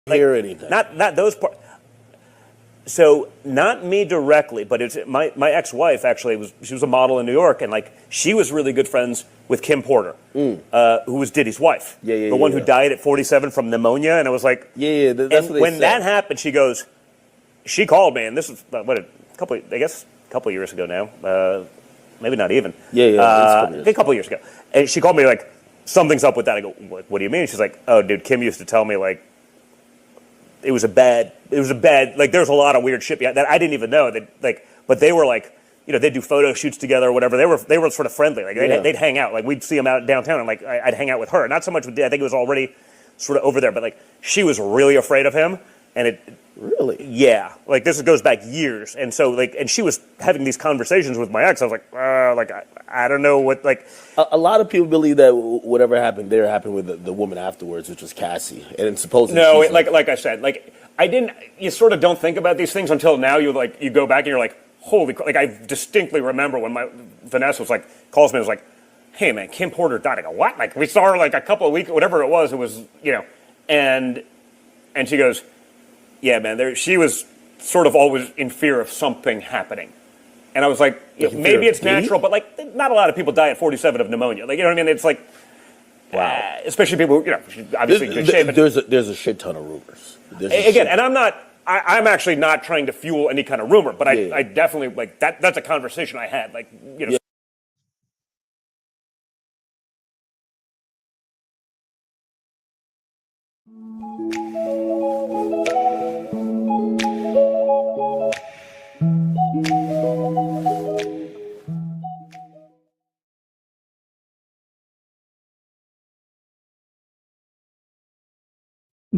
hear anything. Not those parts. So not me directly, but it's my ex-wife actually she was a model in New York, and like she was really good friends with Kim Porter, who was Diddy's wife, the one who died at 47 from pneumonia, and it was like that's what they when said. that happened, she called me, and this was a couple years ago now, maybe not even, a couple years ago, and she called me like something's up with that. I go, what do you mean? She's like, oh dude, Kim used to tell me like. It was a bad, like, there's a lot of weird shit that I didn't even know that, like, but they were like, they'd do photo shoots together or whatever. They were sort of friendly. Like, they'd hang out. Like, we'd see them out downtown and, like, I'd hang out with her. Not so much with Diddy. I think it was already sort of over there, but, like, she was really afraid of him. And Really? Yeah. Like, this goes back years. And so, like, and she was having these conversations with my ex. I was like, I don't know what, like. A lot of people believe that whatever happened there happened with the woman afterwards, which was Cassie. And supposedly. No, like I said, like, you sort of don't think about these things until now. You go back and you're like, holy, like, I distinctly remember when Vanessa was like, calls me and was like, hey man, Kim Porter died. I go, what? Like, we saw her like a couple of weeks, whatever it was, and she goes, yeah, man, she was sort of always in fear of something happening. And I was like, maybe it's natural, but like, not a lot of people die at 47 of pneumonia. Like, you know what I mean? It's like, wow. Especially people, obviously good shape. There's a shit ton of rumors. Again, and I'm actually not trying to fuel any kind of rumor, but I definitely, like, that's a conversation I had, like, Yeah.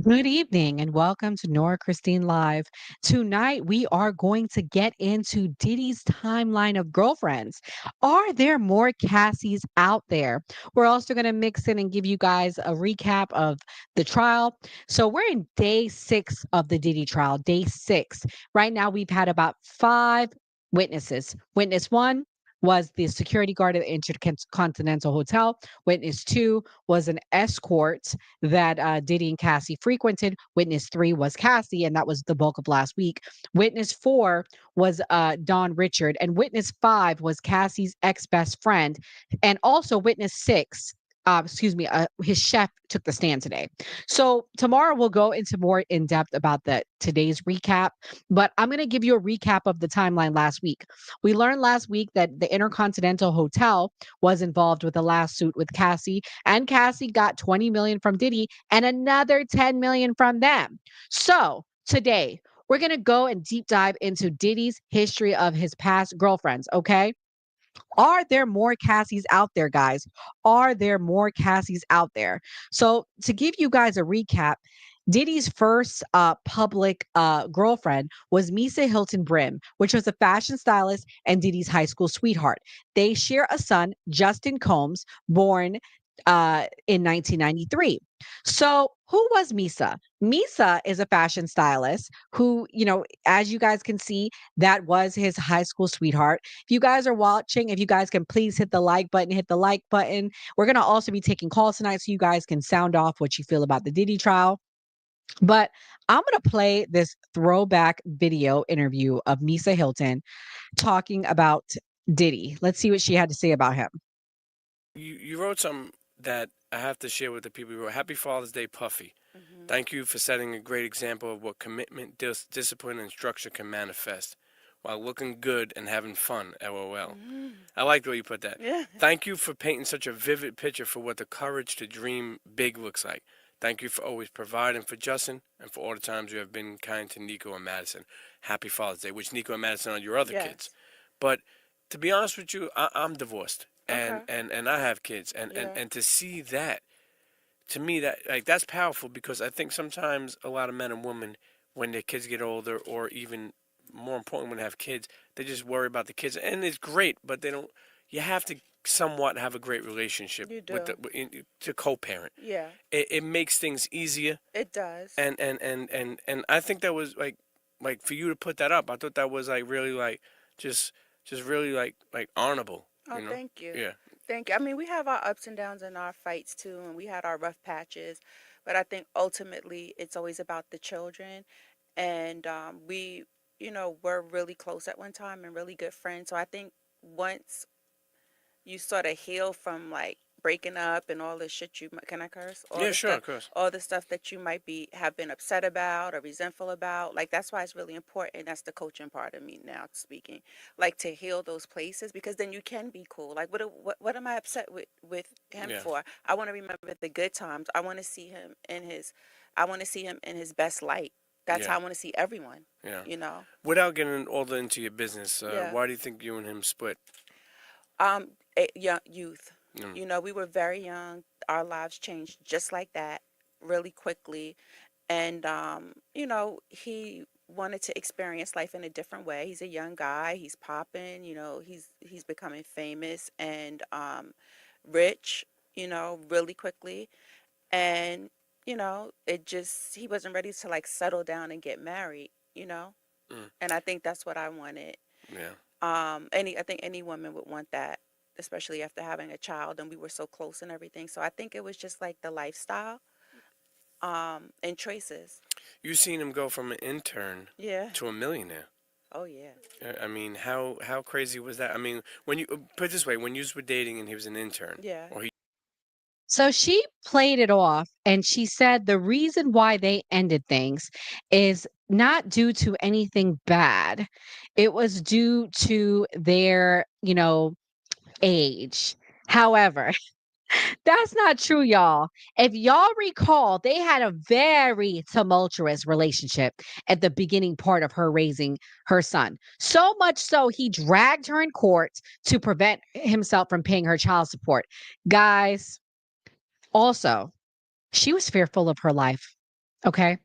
Good evening and welcome to Nora Christine Live. Tonight we are going to get into Diddy's timeline of girlfriends. Are there more Cassies out there? We're also going to mix in and give you guys a recap of the trial. So we're in day 6 of the Diddy trial, day 6. Right now we've had about 5 witnesses. Witness 1 was the security guard at the Intercontinental Hotel. Witness 2 was an escort that Diddy and Cassie frequented. Witness 3 was Cassie, and that was the bulk of last week. Witness 4 was Don Richard, and witness 5 was Cassie's ex-best friend. And also witness 6, his chef took the stand today. So tomorrow we'll go into more in depth about today's recap, but I'm going to give you a recap of the timeline last week. We learned last week that the Intercontinental Hotel was involved with the last suit with Cassie, and Cassie got 20 million from Diddy and another 10 million from them. So today we're going to go and deep dive into Diddy's history of his past girlfriends, okay? Are there more Cassies out there, guys? Are there more Cassies out there? So, to give you guys a recap, Diddy's first public girlfriend was Misa Hilton Brim, which was a fashion stylist and Diddy's high school sweetheart. They share a son, Justin Combs, born in 1993. So, who was Misa? Misa is a fashion stylist who, as you guys can see, that was his high school sweetheart. If you guys are watching, if you guys can please hit the like button, hit the like button. We're going to also be taking calls tonight so you guys can sound off what you feel about the Diddy trial. But I'm going to play this throwback video interview of Misa Hilton talking about Diddy. Let's see what she had to say about him. You wrote something that I have to share with the people. You wrote, Happy Father's Day, Puffy. Thank you for setting a great example of what commitment, discipline, and structure can manifest while looking good and having fun, LOL. I like the way you put that. Yeah. Thank you for painting such a vivid picture for what the courage to dream big looks like. Thank you for always providing for Justin and for all the times you have been kind to Nico and Madison. Happy Father's Day, which Nico and Madison are your other kids. But to be honest with you, I'm divorced. And I have kids. And to see that, to me, that's powerful, because I think sometimes a lot of men and women, when their kids get older, or even more important, when they have kids, they just worry about the kids. And it's great, but they don't. You have to somewhat have a great relationship to co-parent. Yeah. It makes things easier. It does. And I think that was like for you to put that up, I thought that was like really like just really like honorable. Oh, thank you. Yeah. Thank you. I mean, we have our ups and downs and our fights too, and we had our rough patches. but I think ultimately it's always about the children. And we, were really close at one time and really good friends. So I think once you sort of heal from like breaking up and all the shit can I curse? Yeah, sure, of course. All the stuff that you might be have been upset about or resentful about. Like that's why it's really important. That's the coaching part of me now speaking. Like to heal those places because then you can be cool. Like what am I upset with him Yeah. for? I want to remember the good times. I want to see him in his best light. That's Yeah. how I want to see everyone. Yeah. You know. Without getting all into your business, Yeah. why do you think you and him split? Young youth. Mm. We were very young. Our lives changed just like that, really quickly. And he wanted to experience life in a different way. He's a young guy. He's popping. He's becoming famous and rich. Really quickly. And it just he wasn't ready to like settle down and get married. Mm. And I think that's what I wanted. Yeah. I think any woman would want that, especially after having a child, and we were so close and everything. So I think it was just like the lifestyle, and choices. You seen him go from an intern Yeah. to a millionaire. Oh yeah. I mean, how crazy was that? I mean, when you put it this way, when you were dating and he was an intern, Yeah. or he. So she played it off and she said the reason why they ended things is not due to anything bad. It was due to their, age. However, that's not true, y'all. If y'all recall, they had a very tumultuous relationship at the beginning part of her raising her son. So much so, he dragged her in court to prevent himself from paying her child support. Guys, also, she was fearful of her life. Okay.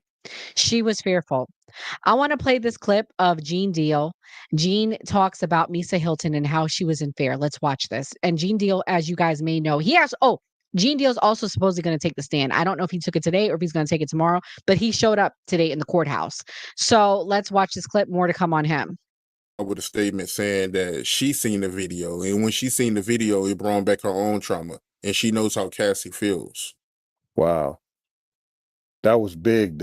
She was fearful. I want to play this clip of Gene Deal. Gene talks about Misa Hilton and how she was in fair. Let's watch this. And Gene Deal, as you guys may know, Gene Deal's also supposedly going to take the stand. I don't know if he took it today or if he's going to take it tomorrow, but he showed up today in the courthouse. So let's watch this clip. More to come on him. With a statement saying that she seen the video, and when she seen the video, it brought back her own trauma, and she knows how Cassie feels. Wow, that was big.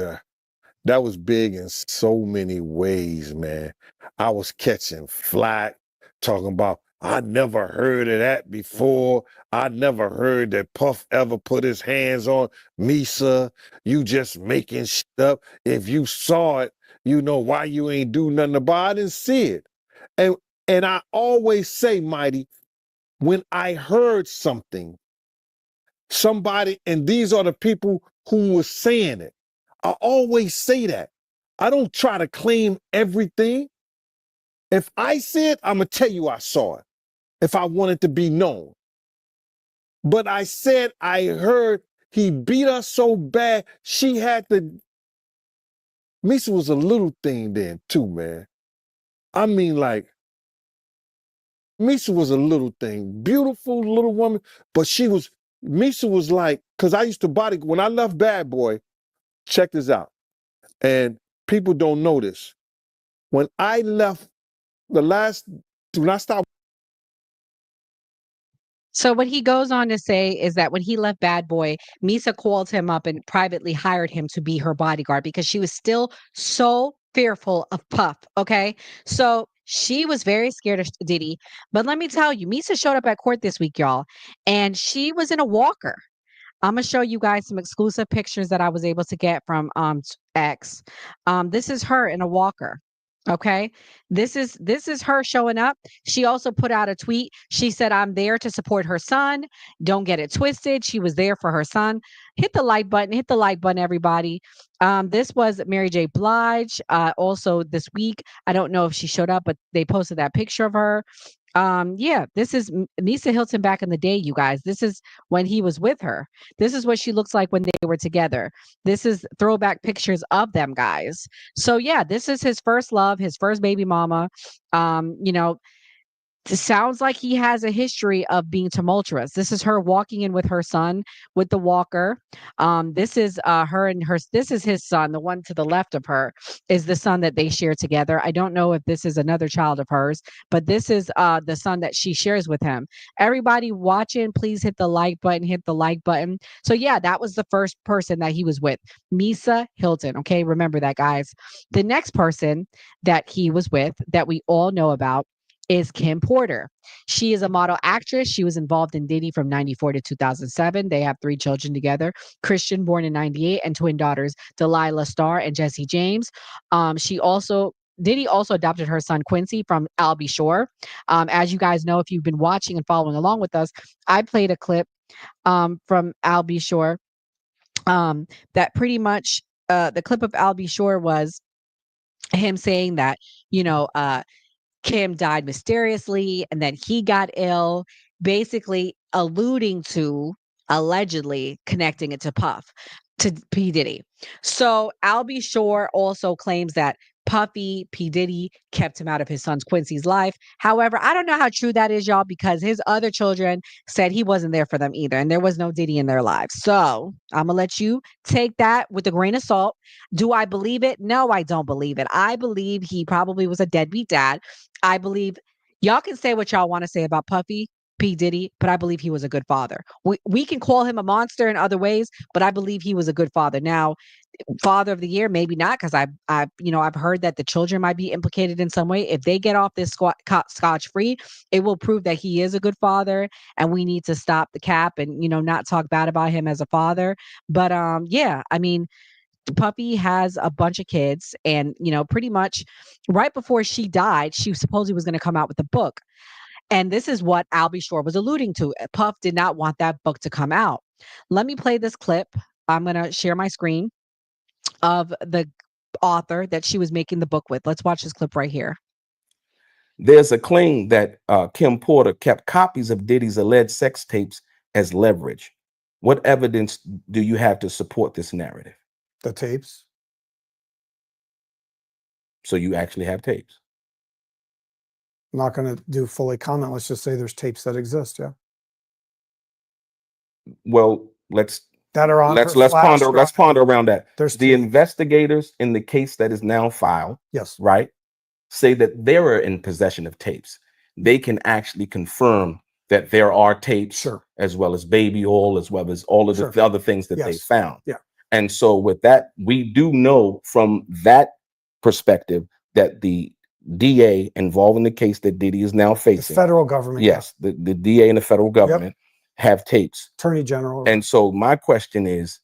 That was big in so many ways, man. I was catching flack, talking about I never heard of that before. I never heard that Puff ever put his hands on Misa. You just making shit up. If you saw it, you know why you ain't do nothing about it. I didn't see it. And I always say, Mighty, when I heard somebody, and these are the people who were saying it. I always say that. I don't try to claim everything. If I see it, I'm going to tell you I saw it if I want it to be known. But I said I heard he beat her so bad, she had to. Misa was a little thing then, too, man. I mean, like, Misa was a little thing, beautiful little woman, but Misa was like, because I used to when I left Bad Boy, check this out. And people don't know this. When I left when I stopped. So what he goes on to say is that when he left Bad Boy, Misa called him up and privately hired him to be her bodyguard because she was still so fearful of Puff. Okay. So she was very scared of Diddy. But let me tell you, Misa showed up at court this week, y'all, and she was in a walker. I'm gonna show you guys some exclusive pictures that I was able to get from X. This is her in a walker. Okay. This is her showing up. She also put out a tweet. She said, I'm there to support her son. Don't get it twisted. She was there for her son. Hit the like button, everybody. This was Mary J. Blige. Also this week. I don't know if she showed up, but they posted that picture of her. Yeah, this is Misa Hilton back in the day, you guys. This is when he was with her. This is what she looks like when they were together. This is throwback pictures of them, guys. So yeah, this is his first love, his first baby mama. Um, you know, sounds like he has a history of being tumultuous. This is her walking in with her son with the walker. This is her and her. This is his son. The one to the left of her is the son that they share together. I don't know if this is another child of hers, but this is the son that she shares with him. Everybody watching, please hit the like button. Hit the like button. So yeah, that was the first person that he was with, Misa Hilton. Okay, remember that, guys. The next person that he was with, that we all know about, is Kim Porter. She is a model actress. She was involved in Diddy from 94 to 2007. They have 3 children together, Christian born in 98 and twin daughters, Delilah Starr and Jesse James. Diddy also adopted her son Quincy from Albie Shore. As you guys know, if you've been watching and following along with us, I played a clip from Albie Shore that pretty much the clip of Albie Shore was him saying that, you know, Kim died mysteriously and then he got ill, basically alluding to allegedly connecting it to Puff, to P. Diddy. So Albie Shore also claims that Puffy, P. Diddy kept him out of his son's Quincy's life. However, I don't know how true that is, y'all, because his other children said he wasn't there for them either, and there was no Diddy in their lives. So I'm gonna let you take that with a grain of salt. Do I believe it? No, I don't believe it. I believe he probably was a deadbeat dad. I believe y'all can say what y'all want to say about Puffy, P. Diddy, but I believe he was a good father. We can call him a monster in other ways, but I believe he was a good father. Now, father of the year, maybe not, because I've heard that the children might be implicated in some way. If they get off this scotch free, it will prove that he is a good father, and we need to stop the cap and not talk bad about him as a father. But yeah, I mean, Puffy has a bunch of kids, and pretty much right before she died, she supposedly was going to come out with a book. And this is what Albie Shore was alluding to. Puff did not want that book to come out. Let me play this clip. I'm going to share my screen of the author that she was making the book with. Let's watch this clip right here. There's a claim that Kim Porter kept copies of Diddy's alleged sex tapes as leverage. What evidence do you have to support this narrative? The tapes. So you actually have tapes? I'm not going to do fully comment. Let's just say there's tapes that exist. Yeah. Well, let's ponder around that. There's the investigators in the case that is now filed. Yes. Right. Say that they were in possession of tapes. They can actually confirm that there are tapes, sure, as well as baby oil, as well as all of sure, the other things that yes, they found. Yeah. And so with that, we do know from that perspective that the DA involved in the case that Diddy is now facing, the federal government, yes, the DA and the federal government have tapes. Attorney General. And so my question is,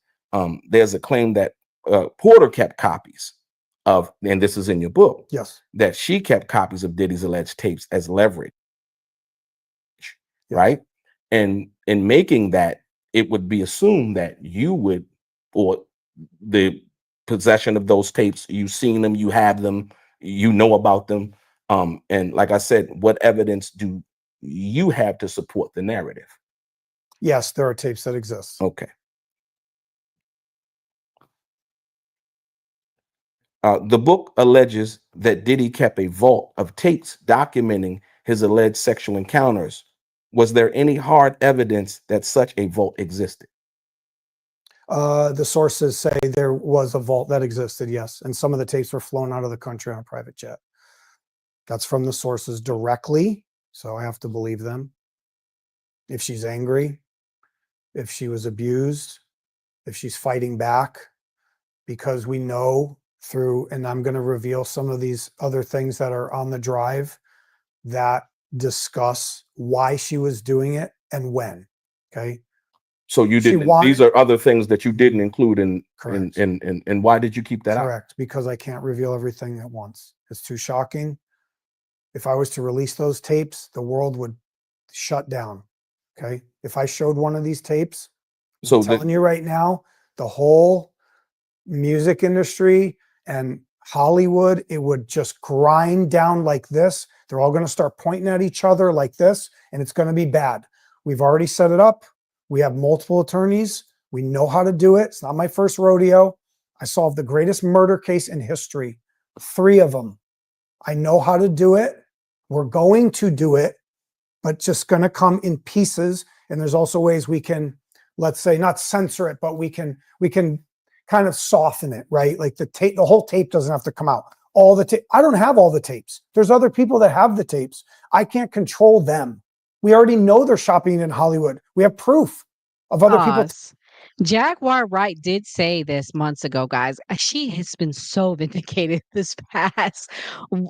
there's a claim that Porter kept copies of, and this is in your book, yes, that she kept copies of Diddy's alleged tapes as leverage, right? And in making that, it would be assumed that you would, or the possession of those tapes, you've seen them, you have them, you know about them. And like I said, what evidence do you have to support the narrative? Yes, there are tapes that exist. Okay. The book alleges that Diddy kept a vault of tapes documenting his alleged sexual encounters. Was there any hard evidence that such a vault existed? The sources say there was a vault that existed, yes. And some of the tapes were flown out of the country on a private jet. That's from the sources directly, so I have to believe them. If she's angry, if she was abused, if she's fighting back, because we know through, and I'm going to reveal some of these other things that are on the drive that discuss why she was doing it and when. Okay. So you didn't, these are other things that you didn't include in, and why did you keep that out? Correct. Because I can't reveal everything at once. It's too shocking. If I was to release those tapes, the world would shut down. Okay. If I showed one of these tapes, I'm telling you right now, the whole music industry and Hollywood, it would just grind down like this. They're all going to start pointing at each other like this, and it's going to be bad. We've already set it up. We have multiple attorneys. We know how to do it. It's not my first rodeo. I solved the greatest murder case in history, 3 of them. I know how to do it. We're going to do it. but just going to come in pieces. And there's also ways we can, let's say, not censor it, but we can kind of soften it, right? Like the whole tape doesn't have to come out. All the tape. I don't have all the tapes. There's other people that have the tapes. I can't control them. We already know they're shopping in Hollywood. We have proof of other people. Jaguar Wright did say this months ago, guys. She has been so vindicated this past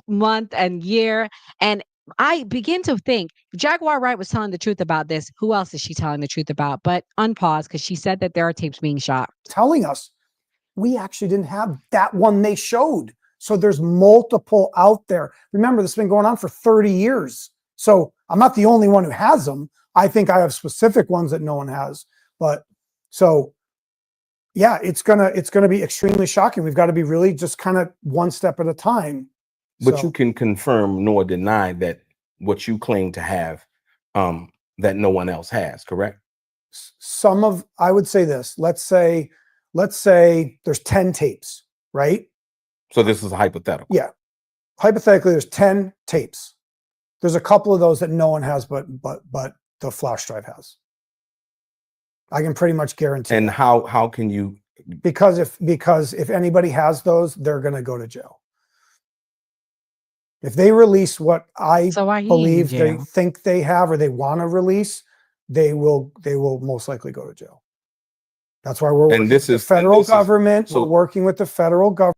month and year. And I begin to think Jaguar Wright was telling the truth about this. Who else is she telling the truth about? But unpause, because she said that there are tapes being shot. Telling us we actually didn't have that one they showed. So there's multiple out there. Remember, this has been going on for 30 years. So I'm not the only one who has them. I think I have specific ones that no one has. But so yeah, it's gonna be extremely shocking. We've got to be really just kind of one step at a time. But you can confirm nor deny that what you claim to have, that no one else has, correct? I would say this. Let's say there's 10 tapes, right? So this is a hypothetical. Yeah. Hypothetically, there's 10 tapes. There's a couple of those that no one has, but the flash drive has. I can pretty much guarantee. And how can you? Because if anybody has those, they're going to go to jail. If they release what I believe they think they have or they want to release, they will most likely go to jail. That's why we're working with the federal government. We're working with the federal government.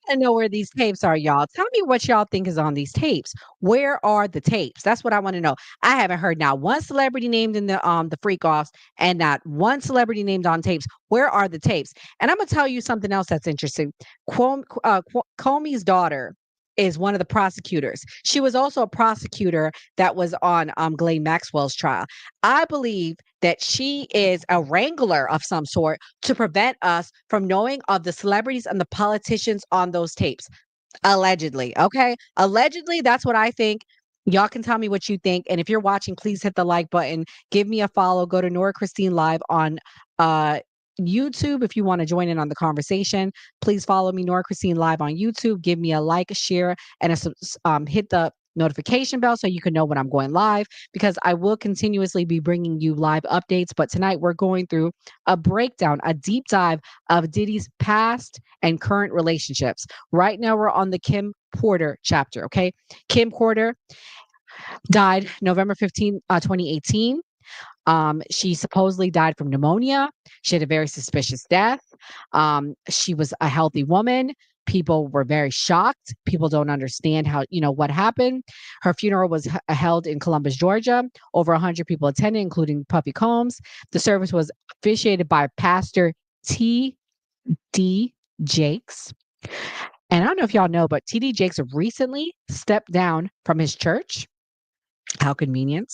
I know where these tapes are, y'all. Tell me what y'all think is on these tapes. Where are the tapes? That's what I want to know. I haven't heard not one celebrity named in the freak offs and not one celebrity named on tapes. Where are the tapes? And I'm gonna tell you something else that's interesting. Comey's daughter is one of the prosecutors. She was also a prosecutor that was on Ghislaine Maxwell's trial. I believe that she is a wrangler of some sort to prevent us from knowing of the celebrities and the politicians on those tapes. Allegedly, okay? Allegedly, that's what I think. Y'all can tell me what you think. And if you're watching, please hit the like button. Give me a follow. Go to Nora Christine Live on YouTube if you want to join in on the conversation. Please follow me, Nora Christine Live on YouTube. Give me a like, share, and hit the notification bell so you can know when I'm going live, because I will continuously be bringing you live updates. But tonight we're going through a breakdown, a deep dive of Diddy's past and current relationships. Right now we're on the Kim Porter chapter, okay? Kim Porter died November 15, 2018. She supposedly died from pneumonia. She had a very suspicious death. She was a healthy woman. People were very shocked. People don't understand what happened. Her funeral was held in Columbus, Georgia. Over 100 people attended, including Puffy Combs. The service was officiated by Pastor T.D. Jakes. And I don't know if y'all know, but T.D. Jakes recently stepped down from his church. How convenient.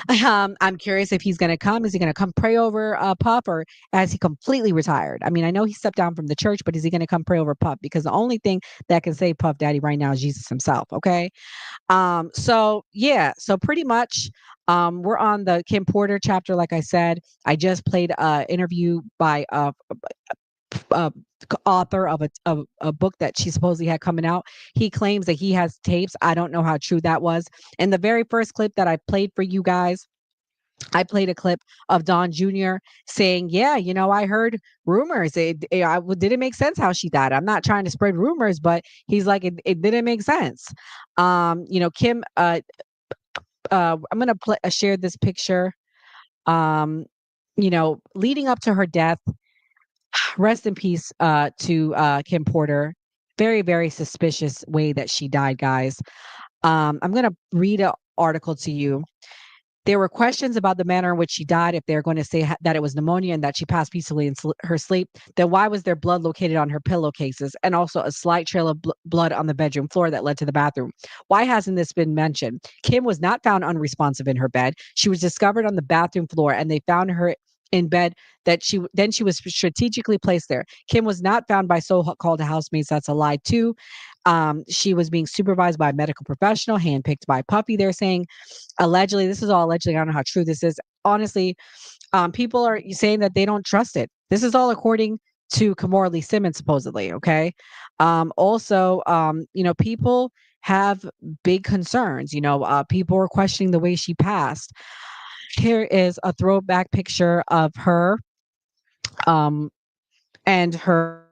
I'm curious if he's going to come. Is he going to come pray over Puff, or has he completely retired? I mean, I know he stepped down from the church, but is he going to come pray over Puff? Because the only thing that can save Puff Daddy right now is Jesus himself. Okay. So pretty much we're on the Kim Porter chapter. Like I said, I just played an interview by author of a book that she supposedly had coming out. He claims that he has tapes. I don't know how true that was. And the very first clip that I played for you guys, I played a clip of Don Jr. saying, yeah, I heard rumors. Didn't make sense how she died. I'm not trying to spread rumors, but he's like, it didn't make sense. Kim, I'm going to share this picture. Leading up to her death, rest in peace to Kim Porter. Very, very suspicious way that she died, guys. I'm going to read an article to you. There were questions about the manner in which she died. If they're going to say that it was pneumonia and that she passed peacefully in her sleep, then why was there blood located on her pillowcases and also a slight trail of blood on the bedroom floor that led to the bathroom? Why hasn't this been mentioned? Kim was not found unresponsive in her bed. She was discovered on the bathroom floor, and they found her in bed that she was strategically placed there. Kim was not found by so-called housemates. That's a lie too. She was being supervised by a medical professional, handpicked by Puffy. They're saying allegedly. This is all allegedly. I don't know how true this is. Honestly, people are saying that they don't trust it. This is all according to Kamora Lee Simmons, supposedly. Okay. Also, people have big concerns. People were questioning the way she passed. Here is a throwback picture of her, um, and her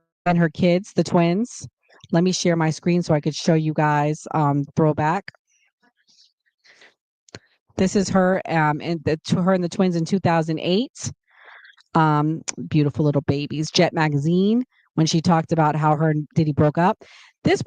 kids, the twins. Let me share my screen so I could show you guys throwback. This is her, her and the twins in 2008. Beautiful little babies. Jet Magazine, when she talked about how her and Diddy broke up.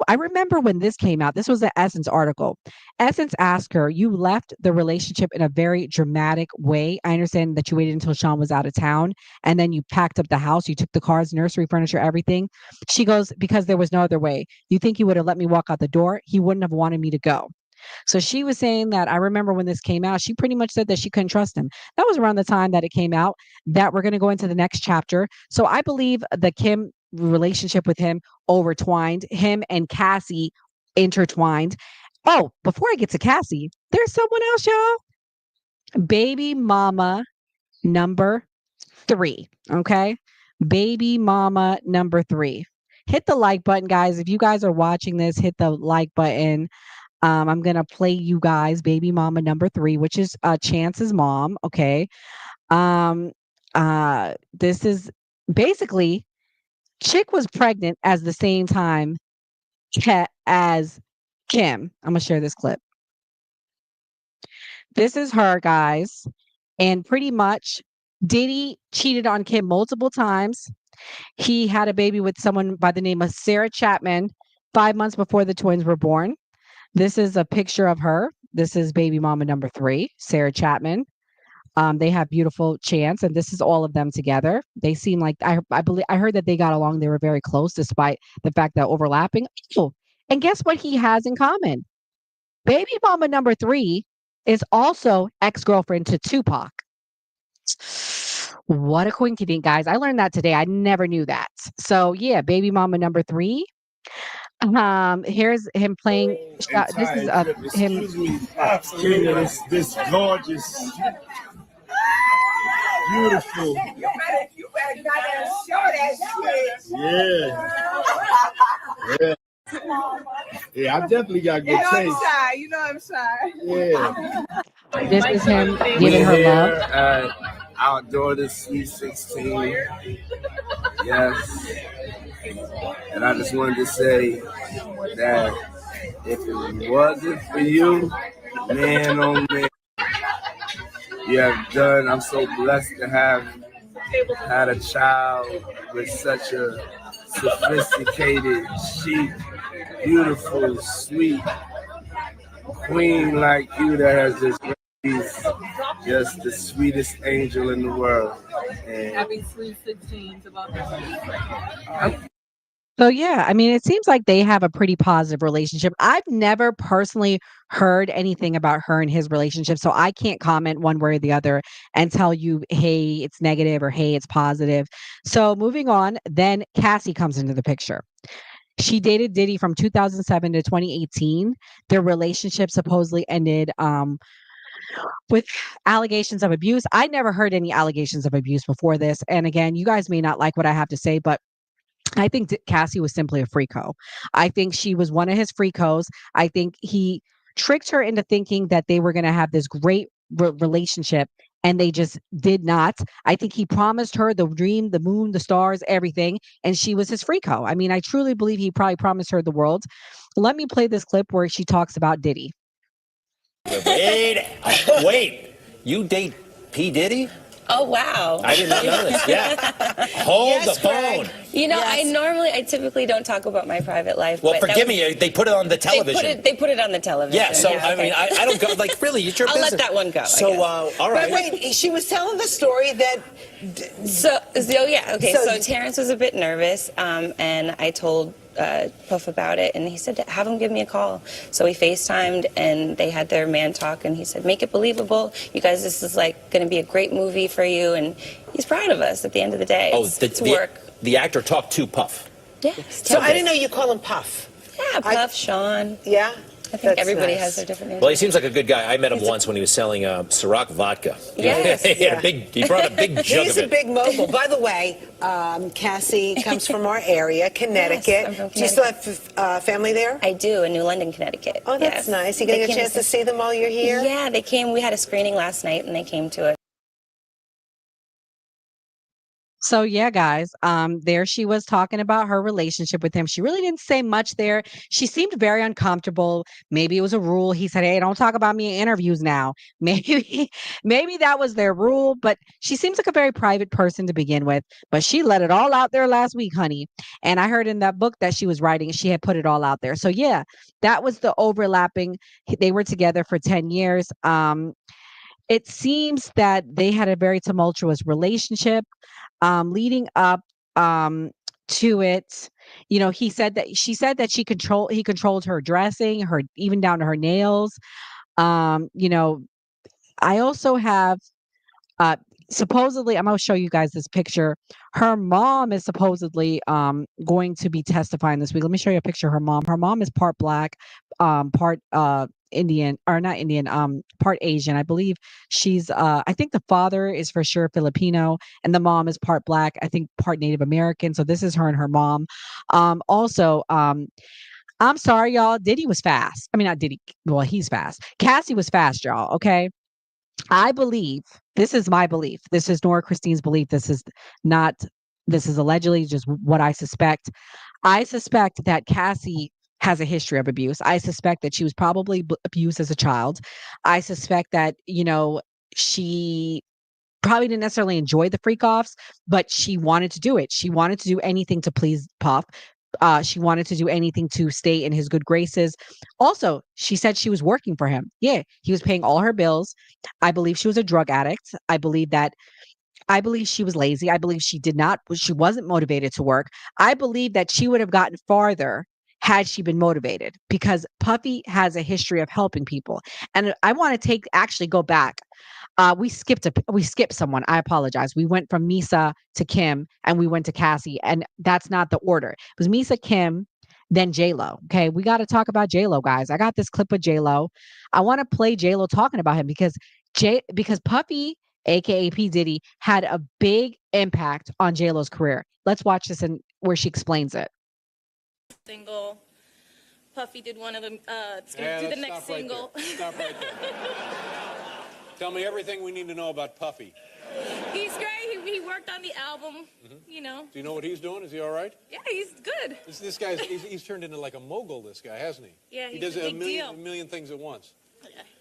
I remember when this came out. This was an Essence article. Essence asked her, "You left the relationship in a very dramatic way. I understand that you waited until Sean was out of town, and then you packed up the house. You took the cars, nursery furniture, everything." She goes, "Because there was no other way. You think he would have let me walk out the door? He wouldn't have wanted me to go." So she was saying that, I remember when this came out, she pretty much said that she couldn't trust him. That was around the time that it came out that we're going to go into the next chapter. So I believe the Kim relationship with him overtwined, him and Cassie intertwined. Oh, before I get to Cassie, there's someone else, y'all. Baby mama number 3. Okay. Baby mama number 3. Hit the like button, guys. If you guys are watching this, hit the like button. I'm gonna play you guys baby mama number 3, which is Chance's mom. Okay. This is basically Chick was pregnant as the same time as Kim. I'm gonna share this clip. This is her, guys. And pretty much Diddy cheated on Kim multiple times. He had a baby with someone by the name of Sarah Chapman 5 months before the twins were born. This is a picture of her. This is baby mama number 3, Sarah Chapman. They have beautiful Chance, and this is all of them together. They seem like I heard that they got along. They were very close, despite the fact that overlapping. Oh, and guess what he has in common? Baby mama number 3 is also ex-girlfriend to Tupac. What a coincidence, guys! I learned that today. I never knew that. So yeah, baby mama number 3. Here's him playing. This is him. Excuse me, this gorgeous, beautiful. You better goddamn show that shit. Yeah. Yeah, I definitely got good taste. You know I'm shy. Yeah. This is him giving her love. At our daughter's Sweet 16. Yes. And I just wanted to say that if it wasn't for you, man, oh man, you have done. I'm so blessed to have had a child with such a sophisticated, chic, beautiful, sweet queen like you that has just the sweetest angel in the world. And happy Sweet 16s about that. So yeah, I mean, it seems like they have a pretty positive relationship. I've never personally heard anything about her and his relationship, so I can't comment one way or the other and tell you, hey, it's negative or hey, it's positive. So moving on, then Cassie comes into the picture. She dated Diddy from 2007 to 2018. Their relationship supposedly ended with allegations of abuse. I never heard any allegations of abuse before this. And again, you guys may not like what I have to say, but I think Cassie was simply a freako. I think she was one of his freakos. I think he tricked her into thinking that they were going to have this great relationship, and they just did not. I think he promised her the dream, the moon, the stars, everything, and she was his freako. I mean, I truly believe he probably promised her the world. Let me play this clip where she talks about Diddy. Wait, you date P. Diddy? Oh, wow. I did not know this. Yeah. Hold the phone. You know, I typically don't talk about my private life. Well, forgive me. They put it on the television. They put it on the television. Yeah, so, I mean, I don't go, like, really, it's your I'll business. let that one go. So, all right. But wait, she was telling the story that... So Terrence was a bit nervous, and I told Puff about it, and he said, have him give me a call. So we FaceTimed, and they had their man talk, and he said, make it believable. You guys, this is like going to be a great movie for you, and he's proud of us at the end of the day. It's work. The actor talked to Puff. Yes. So I didn't know you call him Puff. Yeah, Puff, Sean. Yeah? I think everybody has their different names. Well, he seems like a good guy. I met him once when he was selling Ciroc vodka. Yes. He brought a big jug He's of a it. big mogul. By the way, Cassie comes from our area, Connecticut. Yes, I'm from Do you still have family there? I do, in New London, Connecticut. Oh, that's nice. You getting a chance to see them while you're here? Yeah, they came. We had a screening last night, and they came to it. So yeah, guys, there she was talking about her relationship with him. She really didn't say much there. She seemed very uncomfortable. Maybe it was a rule. He said, "Hey, don't talk about me in interviews now." Maybe that was their rule, but she seems like a very private person to begin with. But she let it all out there last week, honey. And I heard in that book that she was writing, she had put it all out there. So yeah, that was the overlapping. They were together for 10 years. It seems that they had a very tumultuous relationship leading up to it. You know, she said that he controlled her dressing, her even down to her nails. You know, I also have uh supposedly, I'm going to show you guys this picture. Her mom is supposedly going to be testifying this week. Let me show you a picture of her mom. Her mom is part black, part Indian, or not Indian, part Asian. I believe she's I think the father is for sure Filipino and the mom is part black, I think part Native American. So this is her and her mom. Also, I'm sorry, y'all. Diddy was fast. I mean, not Diddy. Well, he's fast. Cassie was fast, y'all. Okay. I believe, this is my belief. This is Nora Christine's belief. This is allegedly just what I suspect. I suspect that Cassie has a history of abuse. I suspect that she was probably abused as a child. I suspect that, she probably didn't necessarily enjoy the freak offs, but she wanted to do it. She wanted to do anything to please Puff. She wanted to do anything to stay in his good graces. Also, she said she was working for him. Yeah, he was paying all her bills. I believe she was a drug addict. I believe she was lazy. I believe she wasn't motivated to work. I believe that she would have gotten farther had she been motivated, because Puffy has a history of helping people. And I want to actually go back. We skipped someone. I apologize. We went from Misa to Kim and we went to Cassie, and that's not the order. It was Misa, Kim, then J-Lo. Okay. We got to talk about J-Lo, guys. I got this clip of J-Lo. I want to play J-Lo talking about him because Puffy, aka P. Diddy, had a big impact on J-Lo's career. Let's watch this and where she explains it. Single. Puffy did one of them. Do the next single. Stop right there. Tell me everything we need to know about Puffy. He's great. He worked on the album. You know. Do you know what he's doing? Is he all right? Yeah, he's good. This guy's he's turned into like a mogul. This guy, hasn't he? Yeah, he he's does a big million things at once.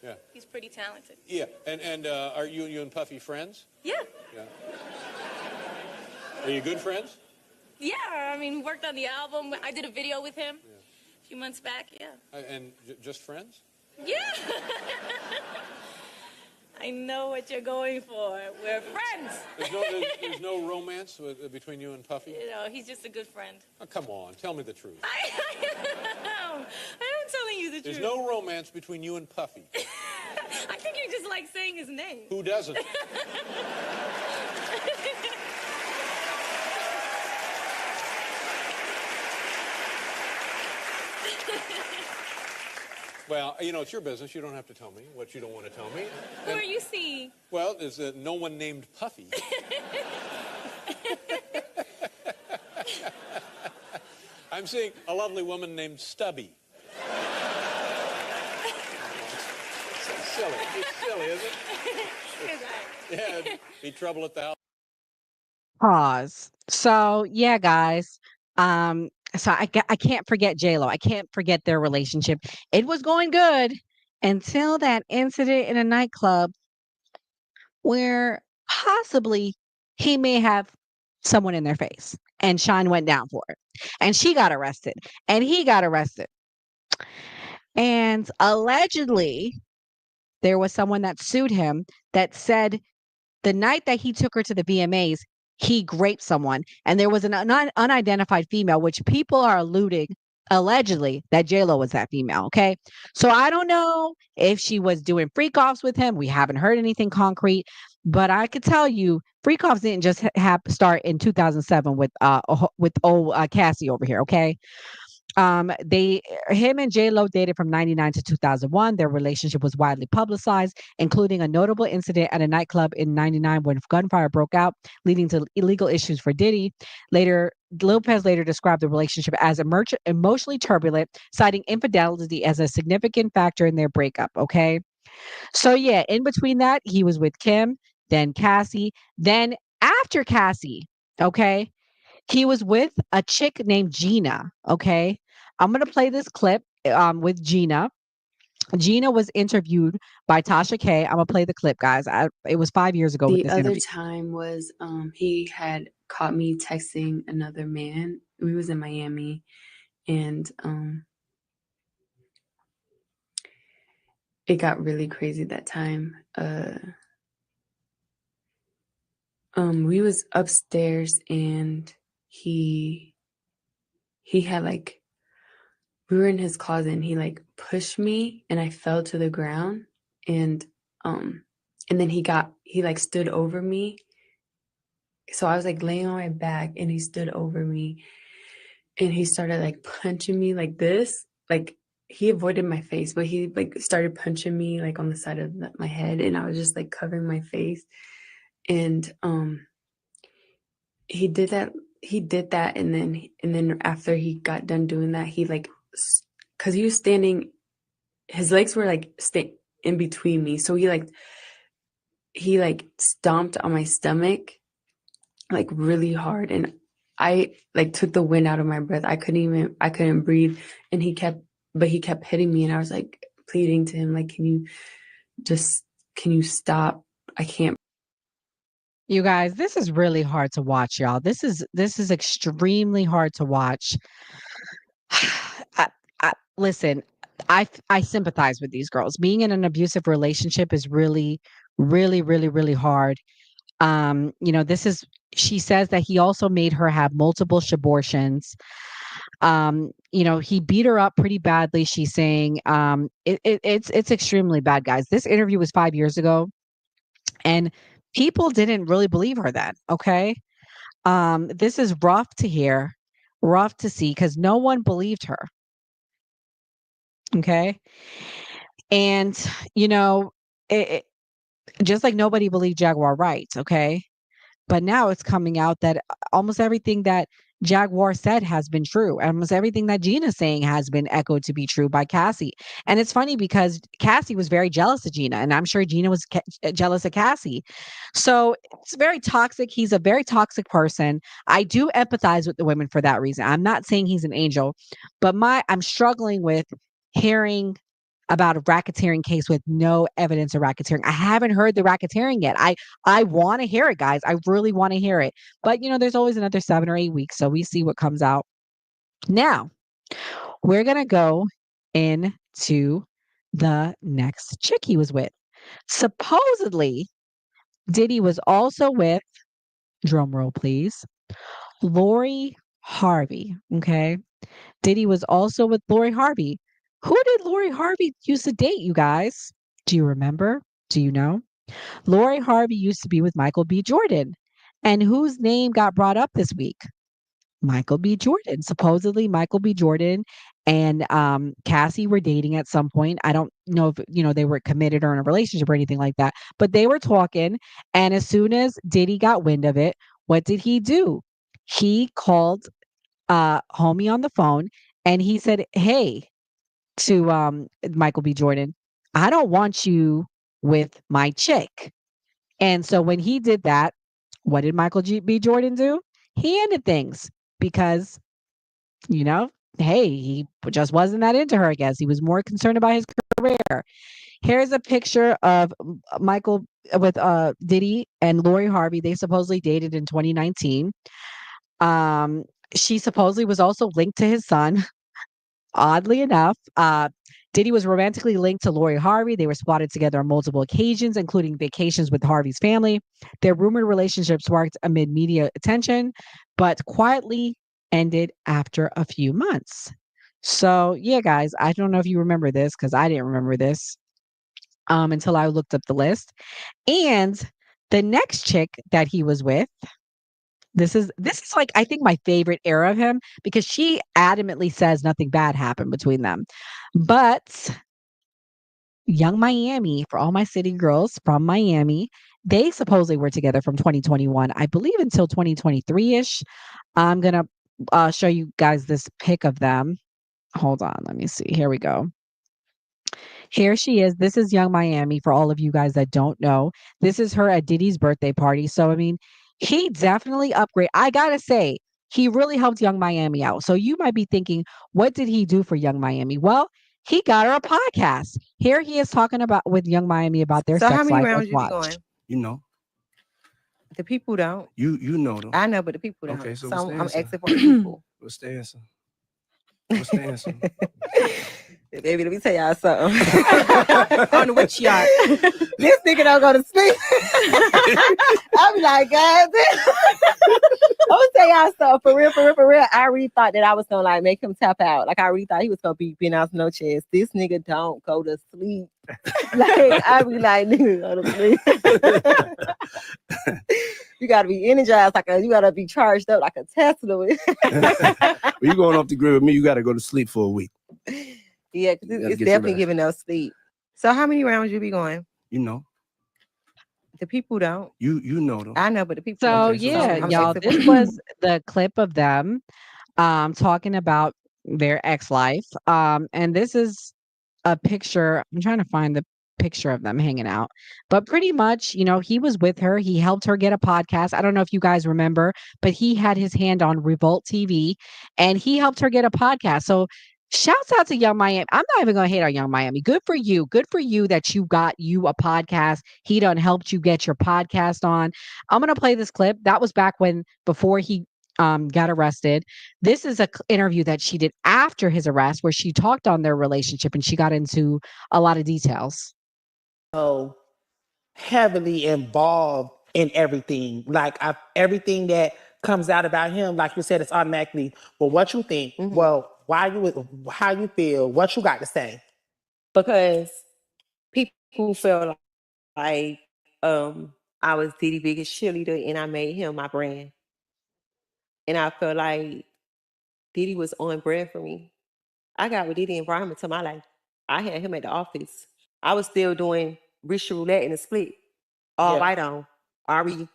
Yeah. He's pretty talented. Yeah, and are you and Puffy friends? Yeah. Yeah. Are you good friends? Yeah, I mean, we worked on the album. I did a video with him a few months back. Yeah. And just friends? Yeah. I know what you're going for. We're friends. There's no romance between you and Puffy? You know, he's just a good friend. Oh, come on, tell me the truth. I am telling you the truth. There's no romance between you and Puffy. I think you just like saying his name. Who doesn't? Well, it's your business. You don't have to tell me what you don't want to tell me. Who are you seeing? Well, there's no one named Puffy. I'm seeing a lovely woman named Stubby. It's silly. It's silly, isn't it? Yeah, it'd be trouble at the house. Pause. So yeah, guys. So I can't forget J-Lo. I can't forget their relationship. It was going good until that incident in a nightclub where possibly he may have someone in their face, and Shine went down for it, and she got arrested, and he got arrested, and allegedly there was someone that sued him that said the night that he took her to the VMAs, he raped someone, and there was an unidentified female, which people are alluding allegedly that J-Lo was that female. Okay, so I don't know if she was doing freak offs with him. We haven't heard anything concrete, but I could tell you freak offs didn't just start in 2007 with old Cassie over here. Okay, Him and J Lo dated from '99 to 2001. Their relationship was widely publicized, including a notable incident at a nightclub in '99 when gunfire broke out, leading to illegal issues for Diddy. Later, Lopez later described the relationship as emotionally turbulent, citing infidelity as a significant factor in their breakup. Okay, so yeah, in between that, he was with Kim, then Cassie, then after Cassie. Okay, he was with a chick named Gina, okay? I'm gonna play this clip with Gina. Gina was interviewed by Tasha K. I'm gonna play the clip, guys. It was 5 years ago with The this other interview. time was he had caught me texting another man. We was in Miami, and it got really crazy that time. We was upstairs, and he had like, we were in his closet, and he like pushed me, and I fell to the ground, and then he like stood over me. So I was like laying on my back, and he stood over me, and he started like punching me like this. Like, he avoided my face, but he like started punching me like on the side of my head, and I was just like covering my face. And he did that, and then after he got done doing that, he like, because he was standing, his legs were like stay in between me, so he like stomped on my stomach like really hard, and I like took the wind out of my breath. I couldn't breathe, and he kept hitting me, and I was like pleading to him, like, can you stop? I can't. You guys, this is really hard to watch, y'all. This is extremely hard to watch. I, listen, I sympathize with these girls. Being in an abusive relationship is really, really, really, really hard. This is, she says that he also made her have multiple abortions. He beat her up pretty badly. She's saying, it's extremely bad, guys. This interview was 5 years ago, and people didn't really believe her then. Okay, this is rough to hear, rough to see, because no one believed her. Okay, and you know, it, just like nobody believed Jaguar Wright. Okay, but now it's coming out that almost everything that Jaguar said has been true. Almost everything that Gina's saying has been echoed to be true by Cassie. And it's funny because Cassie was very jealous of Gina, and I'm sure Gina was jealous of Cassie. So it's very toxic. He's a very toxic person. I do empathize with the women for that reason. I'm not saying he's an angel, but I'm struggling with hearing about a racketeering case with no evidence of racketeering. I haven't heard the racketeering yet. I want to hear it, guys. I really want to hear it. But there's always another 7 or 8 weeks, so we see what comes out. Now, we're gonna go into the next chick he was with. Supposedly, Diddy was also with, drum roll please, Lori Harvey. Okay. Diddy was also with Lori Harvey. Who did Lori Harvey used to date, you guys? Do you remember? Do you know? Lori Harvey used to be with Michael B. Jordan. And whose name got brought up this week? Michael B. Jordan. Supposedly, Michael B. Jordan and Cassie were dating at some point. I don't know if they were committed or in a relationship or anything like that, but they were talking. And as soon as Diddy got wind of it, what did he do? He called homie on the phone, and he said, "Hey," to Michael B. Jordan, "I don't want you with my chick." And so when he did that, what did Michael B. Jordan do? He ended things because, you know, hey, he just wasn't that into her, I guess. He was more concerned about his career. Here's a picture of Michael with Diddy and Lori Harvey. They supposedly dated in 2019. She supposedly was also linked to his son. Oddly enough, Diddy was romantically linked to Lori Harvey. They were spotted together on multiple occasions, including vacations with Harvey's family. Their rumored relationship sparked amid media attention, but quietly ended after a few months. So, yeah, guys, I don't know if you remember this because I didn't remember this until I looked up the list. And the next chick that he was with, This is like, I think, my favorite era of him because she adamantly says nothing bad happened between them. But Young Miami, for all my city girls from Miami, they supposedly were together from 2021, I believe, until 2023-ish. I'm gonna show you guys this pic of them. Hold on, let me see. Here we go. Here she is. This is Young Miami for all of you guys that don't know. This is her at Diddy's birthday party. So I mean, he definitely upgrade. I gotta say, he really helped Young Miami out. So you might be thinking, what did he do for Young Miami? Well, he got her a podcast. Here he is talking about with Young Miami about their So how sex many life. Let's rounds you be watch. going? You know. The people don't. You know them. I know, but the people don't. Okay, so So what's the I'm answer? asking for the people. What's the answer? What's the answer? Baby, let me tell y'all something. On the witch yacht. This nigga don't go to sleep. I be like, God damn. I'm gonna tell y'all something. For real. I really thought that I was gonna like make him tap out. Like I really thought he was gonna be out no chance. This nigga don't go to sleep. Like I be like, nigga, go to sleep. You gotta be energized, you gotta be charged up like a Tesla. When you going off the grid with me, you gotta go to sleep for a week. Yeah, because it's definitely giving no sleep. So how many rounds you be going? You know. The people don't. You know them. I know, but the people So don't. yeah, I'm y'all, asking for this the was the clip of them talking about their ex-life. And this is a picture. I'm trying to find the picture of them hanging out. But pretty much, he was with her. He helped her get a podcast. I don't know if you guys remember, but he had his hand on Revolt TV and he helped her get a podcast. So shouts out to Young Miami. I'm not even gonna hate on Young Miami. Good for you. Good for you that you got you a podcast. He done helped you get your podcast on. I'm gonna play this clip. That was back before he got arrested. This is a interview that she did after his arrest where she talked on their relationship and she got into a lot of details. So heavily involved in everything. Like everything that comes out about him, like you said, it's automatically, well, what you think? Well, how you feel? What you got to say? because people feel like I was Diddy's biggest cheerleader and I made him my brand. And I feel like Diddy was on brand for me. I got with Diddy and brought him into my life. I had him at the office. I was still doing Rich Roulette in the split. All white on. Ari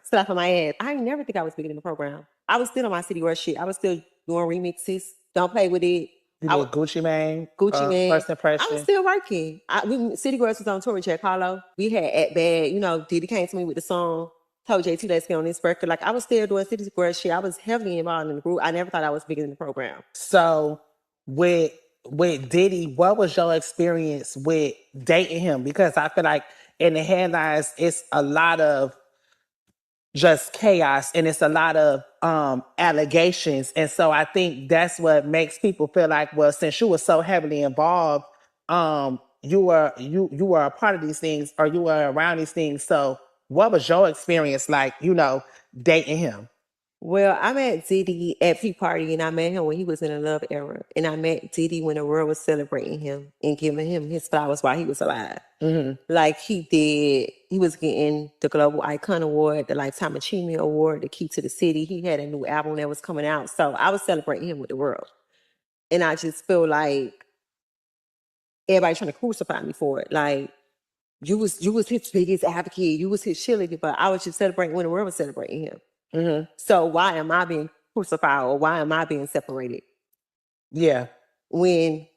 slapping my ass. I ain't never think I was bigger than the program. I was still on my City Girl shit. I was still doing remixes. Don't play with it. You did Gucci Mane. Mane. First Impression. I was still working. City Girls was on tour with Jack Harlow. We had At Bad. Diddy came to me with the song. Told JT let's get on this record. Like I was still doing City Girls shit. I was heavily involved in the group. I never thought I was bigger than the program. So with Diddy, what was your experience with dating him? Because I feel like in the headlines, it's a lot of just chaos and it's a lot of allegations. And so I think that's what makes people feel like, well, since you were so heavily involved, you were a part of these things or you were around these things. So what was your experience like, dating him? Well, I met Diddy at P Party and I met him when he was in a love era. And I met Diddy when the world was celebrating him and giving him his flowers while he was alive. Like he was getting the Global Icon Award, the Lifetime Achievement Award, the Key to the City. He had a new album that was coming out. So I was celebrating him with the world. And I just feel like everybody trying to crucify me for it. Like, you was his biggest advocate. You was his cheerleader, but I was just celebrating when the world was celebrating him. So why am I being crucified or why am I being separated? Yeah. When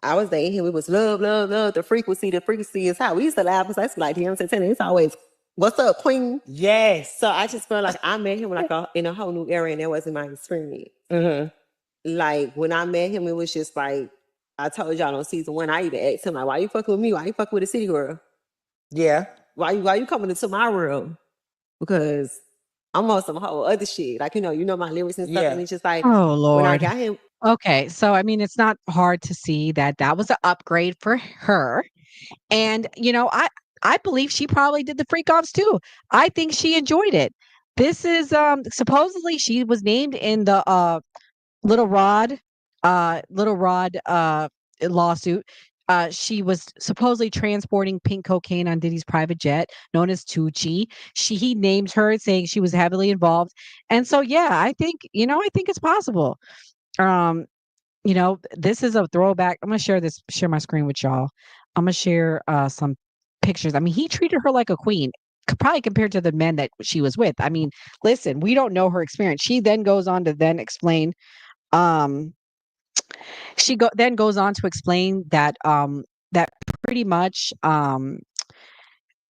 I was dating him, it was love, love, love. The frequency is high. We used to laugh because that's like, it's always, what's up, queen? Yes. So I just felt like I met him in a whole new era and that wasn't my experience. Like when I met him, it was just like, I told y'all on season 1, I even asked him like, why you fucking with me? Why you fucking with a city girl? Yeah. Why you coming into my world? Because I'm on some whole other shit. Like, you know my lyrics and stuff. And it's just like, Oh, Lord. when I got him. Okay. So, I mean, it's not hard to see that was an upgrade for her. And, I believe she probably did the freak offs too. I think she enjoyed it. This is supposedly she was named in the Little Rod lawsuit. She was supposedly transporting pink cocaine on Diddy's private jet, known as Tucci. He named her, saying she was heavily involved. And so, yeah, I think it's possible. Um, this is a throwback. I'm gonna share my screen with y'all. I'm gonna share some pictures. I mean, he treated her like a queen, probably compared to the men that she was with. I mean, listen, we don't know her experience. She then goes on to then explain. Um, then goes on to explain that that pretty much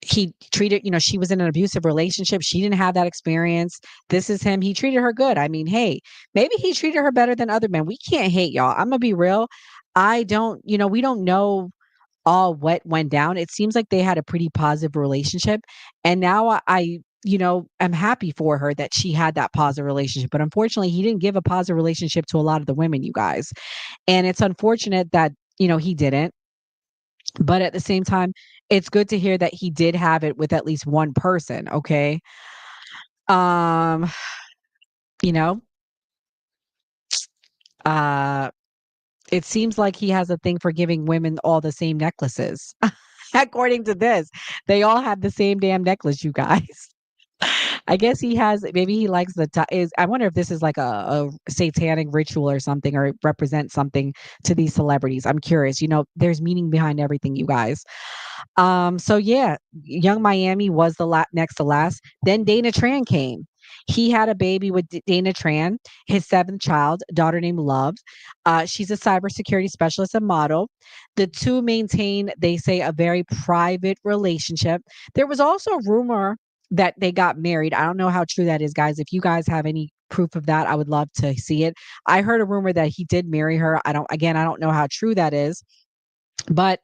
he treated, she was in an abusive relationship. She didn't have that experience. This is him. He treated her good. I mean, hey, maybe he treated her better than other men. We can't hate, y'all. I'm gonna be real. I don't, we don't know all what went down. It seems like they had a pretty positive relationship. And now I'm happy for her that she had that positive relationship. But unfortunately, he didn't give a positive relationship to a lot of the women, you guys. And it's unfortunate that, he didn't. But at the same time, it's good to hear that he did have it with at least one person, okay? Um, you know, uh it seems like he has a thing for giving women all the same necklaces. According to this, they all have the same damn necklace, you guys. I guess maybe he likes I wonder if this is like a satanic ritual or something, or it represents something to these celebrities. I'm curious. There's meaning behind everything, you guys. So yeah, Young Miami was the next to last. Then Dana Tran came. He had a baby with Dana Tran, his seventh child, daughter named Love. She's a cybersecurity specialist and model. The two maintain, they say, a very private relationship. There was also a rumor that they got married. I don't know how true that is, guys. If you guys have any proof of that, I would love to see it. I heard a rumor that he did marry her. I don't know how true that is. But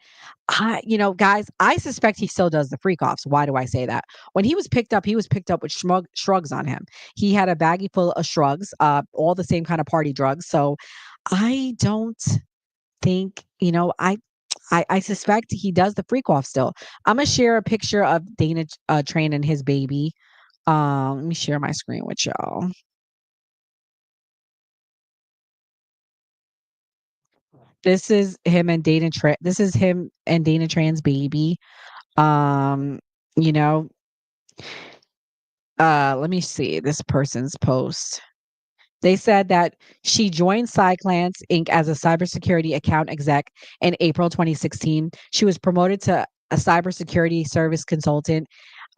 guys, I suspect he still does the freak offs. Why do I say that? When he was picked up with shrugs on him. He had a baggie full of shrugs, all the same kind of party drugs. So I don't think, I suspect he does the freak off still. I'm gonna share a picture of Dana Train and his baby. Let me share my screen with y'all. This is him and Dana This is him and Dana Tran's baby. Um, you know, let me see this person's post. They said that she joined Cyclance Inc. as a cybersecurity account exec in April 2016. She was promoted to a cybersecurity service consultant.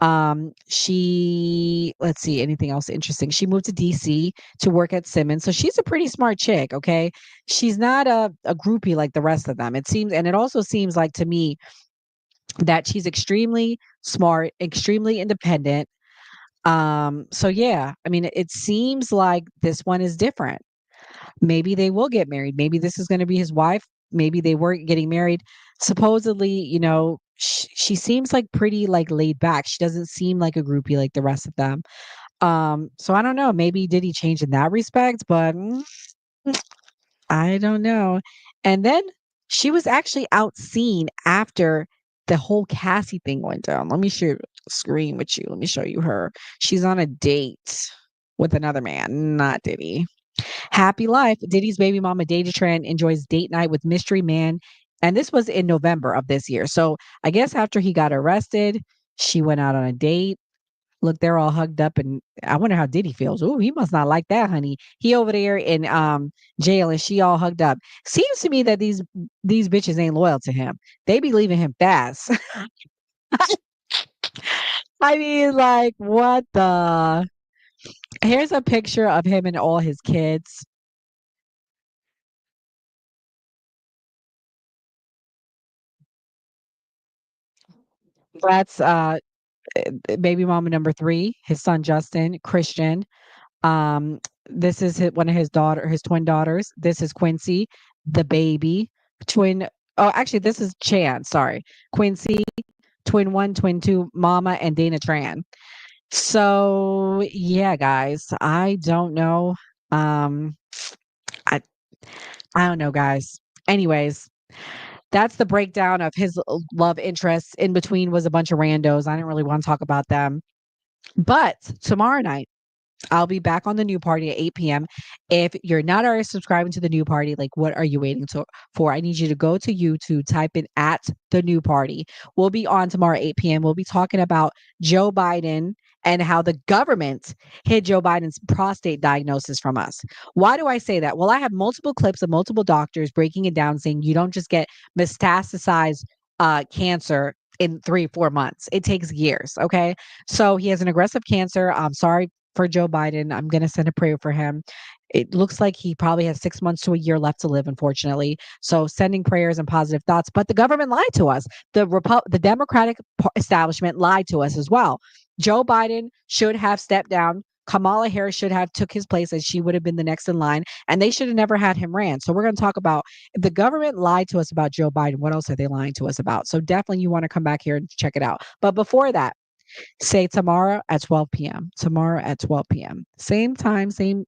Let's see, anything else interesting? She moved to DC to work at Simmons. So she's a pretty smart chick, okay? She's not a groupie like the rest of them. It also seems like to me that she's extremely smart, extremely independent. So yeah, I mean, it seems like this one is different. Maybe they will get married. Maybe this is going to be his wife. Maybe they weren't getting married. Supposedly, she seems like pretty like laid back. She doesn't seem like a groupie like the rest of them. So I don't know. Maybe did he change in that respect? But I don't know. And then she was actually out seen after the whole Cassie thing went down. Let me share a screen with you. Let me show you her. She's on a date with another man, not Diddy. Happy life. Diddy's baby mama, Dana Tran, enjoys date night with mystery man. And this was in November of this year. So I guess after he got arrested, she went out on a date. Look, they're all hugged up, and I wonder how Diddy feels. Ooh, he must not like that, honey. He over there in jail, and she all hugged up. Seems to me that these bitches ain't loyal to him. They be leaving him fast. I mean, like, what the? Here's a picture of him and all his kids. That's baby mama number 3, his son Justin, Christian. This is one of his twin daughters. This is Quincy, the baby. Twin Oh, actually, this is Chan, sorry. Quincy, twin 1, twin 2, mama, and Dana Tran. So yeah, guys, I don't know. Um, I I don't know, guys. Anyways, that's the breakdown of his love interests. In between was a bunch of randos. I didn't really want to talk about them. But tomorrow night, I'll be back on the new party at 8 p.m. If you're not already subscribing to the new party, like what are you waiting for? I need you to go to YouTube, type in at the new party. We'll be on tomorrow at 8 p.m. We'll be talking about Joe Biden and how the government hid Joe Biden's prostate diagnosis from us. Why do I say that? Well, I have multiple clips of multiple doctors breaking it down, saying you don't just get metastasized cancer in 3-4 months. It takes years. Okay. So he has an aggressive cancer. I'm sorry for Joe Biden. I'm going to send a prayer for him. It looks like he probably has 6 months to a year left to live, unfortunately. So sending prayers and positive thoughts. But the government lied to us. The Democratic establishment lied to us as well. Joe Biden should have stepped down. Kamala Harris should have took his place, as she would have been the next in line, and they should have never had him ran. So we're going to talk about if the government lied to us about Joe Biden. What else are they lying to us about? So definitely you want to come back here and check it out. But before that, say tomorrow at 12 p.m. Tomorrow at 12 p.m. Same time, same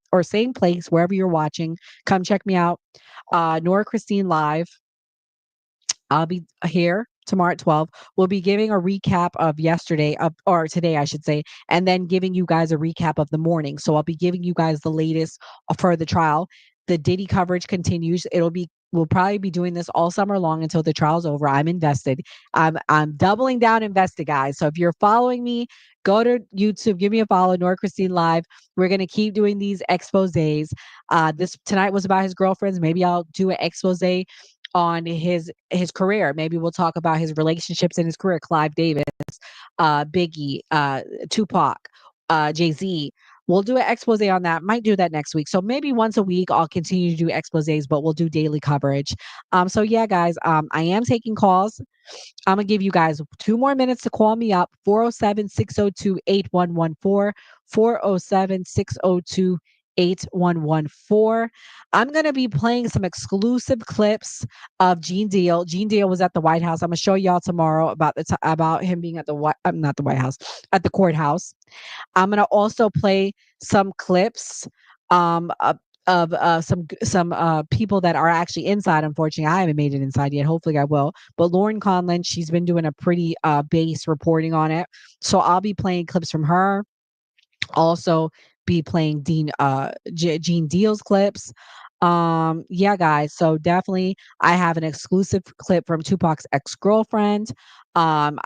place, wherever you're watching. Come check me out. Nora Christine Live. I'll be here tomorrow at 12. We'll be giving a recap of yesterday, or today, I should say, and then giving you guys a recap of the morning. So I'll be giving you guys the latest for the trial. The Diddy coverage continues. We'll probably be doing this all summer long until the trial's over. I'm invested. I'm doubling down invested, guys. So if you're following me, go to YouTube, give me a follow, Nora Christine Live. We're gonna keep doing these exposés. This tonight was about his girlfriends. Maybe I'll do an expose on his career. Maybe we'll talk about his relationships in his career. Clive Davis, Biggie, Tupac, Jay-Z. We'll do an expose on that. Might do that next week. So maybe once a week I'll continue to do exposés, but we'll do daily coverage. So yeah, guys, I am taking calls. I'm going to give you guys 2 more minutes to call me up. 407-602-8114. 407-602-8114. I'm going to be playing some exclusive clips of Gene Deal. Gene Deal was at the White House. I'm going to show y'all tomorrow about him being at the not the White House, at the courthouse. I'm going to also play some clips of some people that are actually inside. Unfortunately, I haven't made it inside yet. Hopefully I will. But Lauren Conlon, she's been doing a pretty base reporting on it. So I'll be playing clips from her. Also be playing Gene Deal's clips. Yeah, guys. So definitely I have an exclusive clip from Tupac's ex-girlfriend. I'm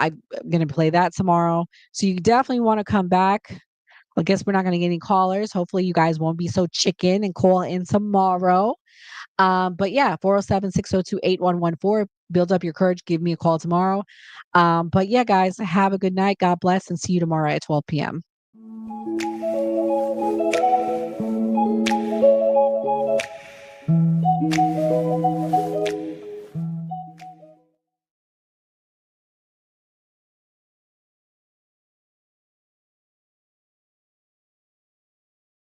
gonna play that tomorrow. So you definitely want to come back. I guess we're not going to get any callers. Hopefully, you guys won't be so chicken and call in tomorrow. But yeah, 407-602-8114. Build up your courage. Give me a call tomorrow. But yeah, guys, have a good night. God bless and see you tomorrow at 12 p.m.